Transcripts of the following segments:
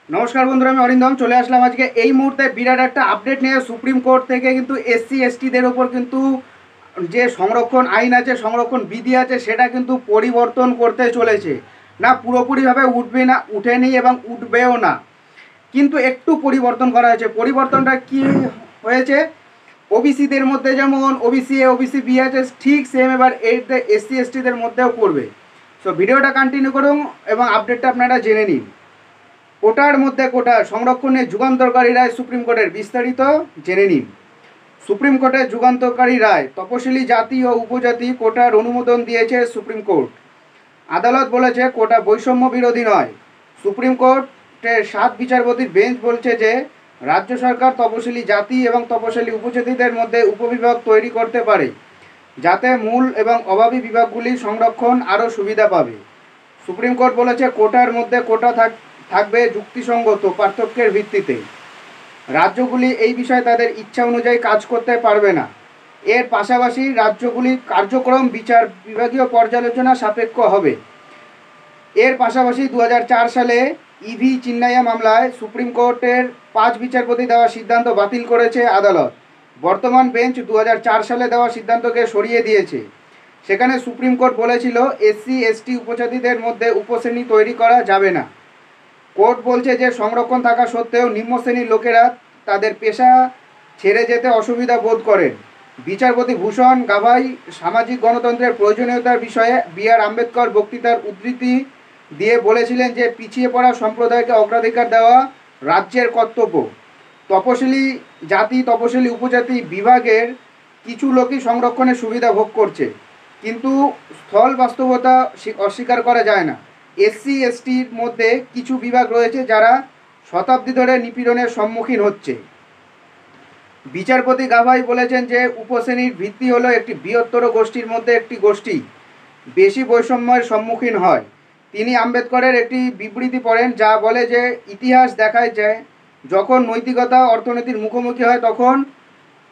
নমস্কার বন্ধুরা, আমি অরিন্দম চলে আসলাম আজকে এই মুহূর্তে বিরাট একটা আপডেট নিয়ে। সুপ্রিম কোর্ট থেকে কিন্তু এসসি এসটিদের ওপর কিন্তু যে সংরক্ষণ আইন আছে, সংরক্ষণ বিধি আছে, সেটা কিন্তু পরিবর্তন করতে চলেছে। না পুরোপুরিভাবে উঠবে না, উঠেনি এবং উঠবেও না, কিন্তু একটু পরিবর্তন করা হয়েছে। পরিবর্তনটা কি হয়েছে? ওবিসিদের মধ্যে যেমন ওবিসি এ ওবিসি বি আছে, ঠিক সেম এবার এইতে এসসি এসটিদের মধ্যেও করবে। সো ভিডিওটা কন্টিনিউ করুন এবং আপডেটটা আপনারা জেনে নিন। কোটার মধ্যে কোটা সংরক্ষণে যুগান্তকারী রায় সুপ্রিম কোর্টের, বিস্তারিত জেনে নিন। সুপ্রিম কোর্টের যুগান্তকারী রায়, তপশিলি জাতি ও উপজাতি কোটার অনুমোদন দিয়েছে সুপ্রিম কোর্ট। আদালত বলেছে কোটা বৈষম্য বিরোধী নয়। সুপ্রিম কোর্টের 7 বিচারপতির বেঞ্চ বলছে যে রাজ্য সরকার তপশিলি জাতি এবং তপশিলি উপজাতিদের মধ্যে উপবিভাগ তৈরি করতে পারে, যাতে মূল এবং অভাবী বিভাগগুলি সংরক্ষণ আরও সুবিধা পাবে। সুপ্রিম কোর্ট বলেছে কোটার মধ্যে কোটা থাকবে যুক্তিসঙ্গত পার্থক্যের ভিত্তিতে। রাজ্যগুলি এই বিষয়ে তাদের ইচ্ছা অনুযায়ী কাজ করতে পারবে না। এর পাশাপাশি রাজ্যগুলি কার্যক্রম বিচার বিভাগীয় পর্যালোচনা সাপেক্ষ হবে। এর পাশাপাশি 2004 সালে ইভি চিন্নাইয়া মামলায় সুপ্রিম কোর্টের 5 বিচারপতি দেওয়া সিদ্ধান্ত বাতিল করেছে আদালত। বর্তমান বেঞ্চ 2004 সালে দেওয়া সিদ্ধান্তকে সরিয়ে দিয়েছে। সেখানে সুপ্রিম কোর্ট বলেছিল এসসি এসটি উপজাতিদের মধ্যে উপশ্রেণী তৈরি করা যাবে না। কোর্ট বলছে যে সংরক্ষণ থাকা সত্ত্বেও নিম্ন শ্রেণীর লোকেরা তাদের পেশা ছেড়ে যেতে অসুবিধা বোধ করেন। বিচারপতি ভূষণ গাভাই সামাজিক গণতন্ত্রের প্রয়োজনীয়তার বিষয়ে বি.আর. আম্বেদকর বক্তৃতার উদ্ধৃতি দিয়ে বলেছিলেন যে পিছিয়ে পড়া সম্প্রদায়কে অগ্রাধিকার দেওয়া রাজ্যের কর্তব্য। তপশিলি জাতি তপশিলি উপজাতি বিভাগের কিছু লোকই সংরক্ষণের সুবিধা ভোগ করছে, কিন্তু স্থল বাস্তবতা অস্বীকার করা যায় না। এসসি এসটির মধ্যে কিছু বিভাগ রয়েছে যারা শতাব্দী ধরে নিপীড়নের সম্মুখীন হচ্ছে। বিচারপতি গাভাই বলেছেন যে উপশ্রেণীর ভিত্তি হলো একটি বৃহত্তর গোষ্ঠীর মধ্যে একটি গোষ্ঠী বেশি বৈষম্যের সম্মুখীন হয়। তিনি আম্বেদকরের একটি বিবৃতি পড়েন যা বলে যে ইতিহাস দেখায় যে যখন নৈতিকতা অর্থনীতির মুখোমুখি হয় তখন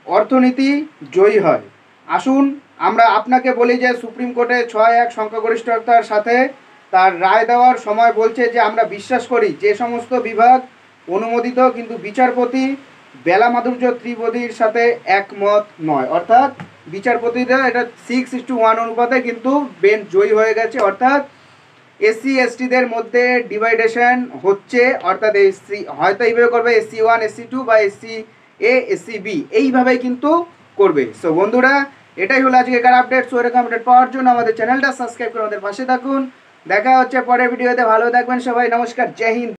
অর্থনীতি জয়ী হয়। আসুন আমরা আপনাকে বলি যে সুপ্রিম কোর্টে 6-1 সংখ্যাগরিষ্ঠতার সাথে তার রায় দেওয়ার সময় বলছে যে আমরা বিশ্বাস করি যে সমস্ত বিভাগ অনুমোদিত, কিন্তু বিচারপতি বেলা মাধুর্য ত্রিবেদীর সাথে একমত নয়। অর্থাৎ বিচারপতিরা এটা 6:1 অনুপাতে কিন্তু বেঞ্চ জয়ী হয়ে গেছে। অর্থাৎ এসসি এসটিদের মধ্যে ডিভাইডেশন হচ্ছে, অর্থাৎ এসসি হয়তো এইভাবে করবে SC1 SC2 বা SC-A SC-B, এইভাবেই কিন্তু করবে। সো বন্ধুরা, এটাই হলো আজকের আপডেট। সো এরকম আপডেট পাওয়ার জন্য আমাদের চ্যানেলটা সাবস্ক্রাইব করে আমাদের পাশে থাকুন। দেখা হচ্ছে পরের ভিডিওতে। ভালো থাকবেন সবাই। নমস্কার, জয় হিন্দ।